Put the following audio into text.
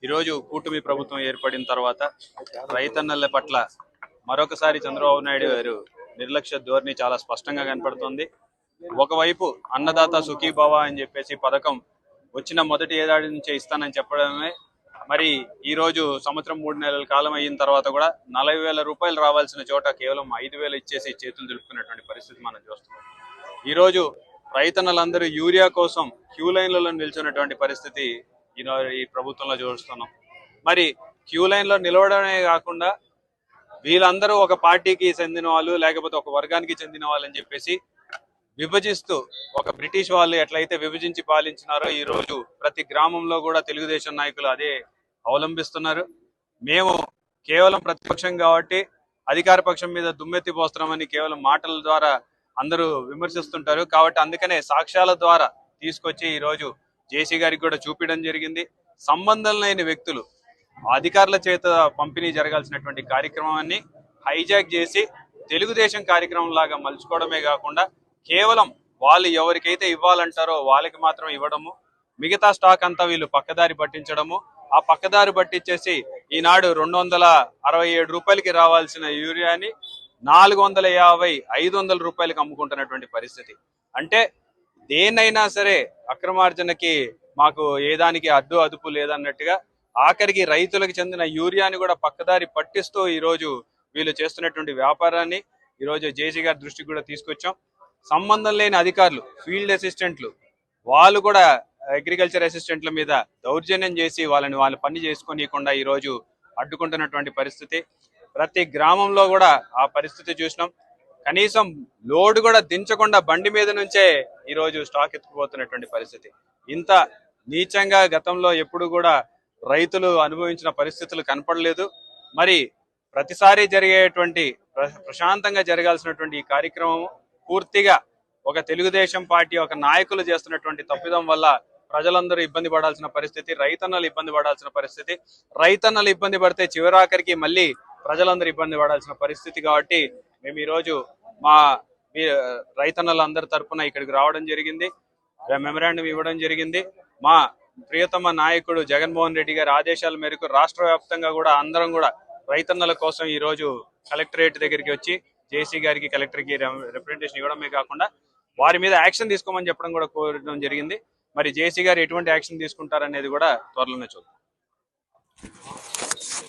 ఈరోజు కూటమి ప్రభుత్వం ఏర్పడిన తర్వాత రైతన్నల పట్ల మరొకసారి చంద్రబాబు నాయుడు గారు నిర్లక్ష్య ధోరణి చాలా స్పష్టంగా కనపడుతోంది. ఒకవైపు అన్నదాత సుఖీభవ అని చెప్పేసి పథకం వచ్చిన మొదటి ఏడాది నుంచే ఇస్తానని చెప్పడమే, మరి ఈ రోజు సంవత్సరం 3 నెలల కాలం అయిన తర్వాత కూడా 40,000 రూపాయలు రావాల్సిన చోట కేవలం 5,000 ఇచ్చేసి చేతులు దులుపుకున్నటువంటి పరిస్థితి మనం చూస్తున్నాం. ఈ రోజు రైతన్నలందరూ యూరియా కోసం క్యూ లైన్లలో నిల్చున్నటువంటి పరిస్థితి ఈ ప్రభుత్వంలో చూస్తున్నాం. మరి క్యూ లైన్ లో నిలవడమే కాకుండా వీళ్ళందరూ ఒక పార్టీకి చెందిన వాళ్ళు లేకపోతే ఒక వర్గానికి చెందిన వాళ్ళని చెప్పేసి విభజిస్తూ, ఒక బ్రిటిష్ వాళ్ళు ఎట్లయితే విభజించి పాలించినారో ఈ రోజు ప్రతి గ్రామంలో కూడా తెలుగుదేశం నాయకులు అదే అవలంబిస్తున్నారు. మేము కేవలం ప్రతిపక్షం కాబట్టి అధికార పక్షం మీద దుమ్మెత్తి పోస్తున్నామని కేవలం మాటల ద్వారా అందరూ విమర్శిస్తుంటారు. కాబట్టి అందుకనే సాక్ష్యాల ద్వారా తీసుకొచ్చి ఈ రోజు జేసీ గారికి కూడా చూపించడం జరిగింది. సంబంధం లేని వ్యక్తులు అధికారుల చేత పంపిణీ జరగాల్సినటువంటి కార్యక్రమాన్ని హైజాక్ చేసి తెలుగుదేశం కార్యక్రమం లాగా మలుచుకోవడమే కాకుండా కేవలం వాళ్ళు ఎవరికైతే ఇవ్వాలంటారో వాళ్ళకి మాత్రం ఇవ్వడము, మిగతా స్టాక్ అంతా వీళ్ళు పక్కదారి పట్టించడము, ఆ పక్కదారి పట్టించేసి ఈనాడు 267 రూపాయలకి రావాల్సిన యూరియాని 450, 500 రూపాయలకి అమ్ముకుంటున్నటువంటి పరిస్థితి. అంటే దేన్నైనా సరే అక్రమార్జనకి మాకు ఏదానికి అడ్డు అదుపు లేదన్నట్టుగా ఆఖరికి రైతులకు చెందిన యూరియాని కూడా పక్కదారి పట్టిస్తూ ఈరోజు వీళ్ళు చేస్తున్నటువంటి వ్యాపారాన్ని ఈరోజు జేసీ గారి దృష్టికి కూడా తీసుకొచ్చాం. సంబంధం లేని అధికారులు, ఫీల్డ్ అసిస్టెంట్లు, వాళ్ళు కూడా అగ్రికల్చర్ అసిస్టెంట్ల మీద దౌర్జన్యం చేసి వాళ్ళ పని చేసుకోనీయకుండా ఈరోజు అడ్డుకుంటున్నటువంటి పరిస్థితి. ప్రతి గ్రామంలో కూడా ఆ పరిస్థితి చూసినాం. కనీసం లోడ్ కూడా దించకుండా బండి మీద నుంచే ఈరోజు స్టాక్ ఎత్తుకుపోతున్నటువంటి పరిస్థితి. ఇంత నీచంగా గతంలో ఎప్పుడు కూడా రైతులు అనుభవించిన పరిస్థితులు కనపడలేదు. మరి ప్రతిసారి జరిగేటువంటి ప్రశాంతంగా జరగాల్సినటువంటి ఈ కార్యక్రమం పూర్తిగా ఒక తెలుగుదేశం పార్టీ ఒక నాయకులు చేస్తున్నటువంటి తప్పిదం వల్ల ప్రజలందరూ ఇబ్బంది పడాల్సిన పరిస్థితి, రైతన్నలు ఇబ్బంది పడాల్సిన పరిస్థితి. రైతన్నలు ఇబ్బంది పడితే చివరాఖరికి మళ్ళీ ప్రజలందరూ ఇబ్బంది పడాల్సిన పరిస్థితి. కాబట్టి మేము ఈరోజు మా రైతన్నలందరి తరఫున ఇక్కడికి రావడం జరిగింది, మెమరాండం ఇవ్వడం జరిగింది. మా ప్రియతమ నాయకుడు జగన్మోహన్ రెడ్డి గారి ఆదేశాల మేరకు రాష్ట్ర వ్యాప్తంగా కూడా అందరం కూడా రైతన్నల కోసం ఈ రోజు కలెక్టరేట్ దగ్గరికి వచ్చి జేసీ గారికి, కలెక్టర్కి రిప్రజెంటేషన్ ఇవ్వడమే కాకుండా వారి మీద యాక్షన్ తీసుకోమని చెప్పడం కూడా కోరడం జరిగింది. మరి జేసీ గారు ఎటువంటి యాక్షన్ తీసుకుంటారనేది కూడా త్వరలోనే చూద్దాం.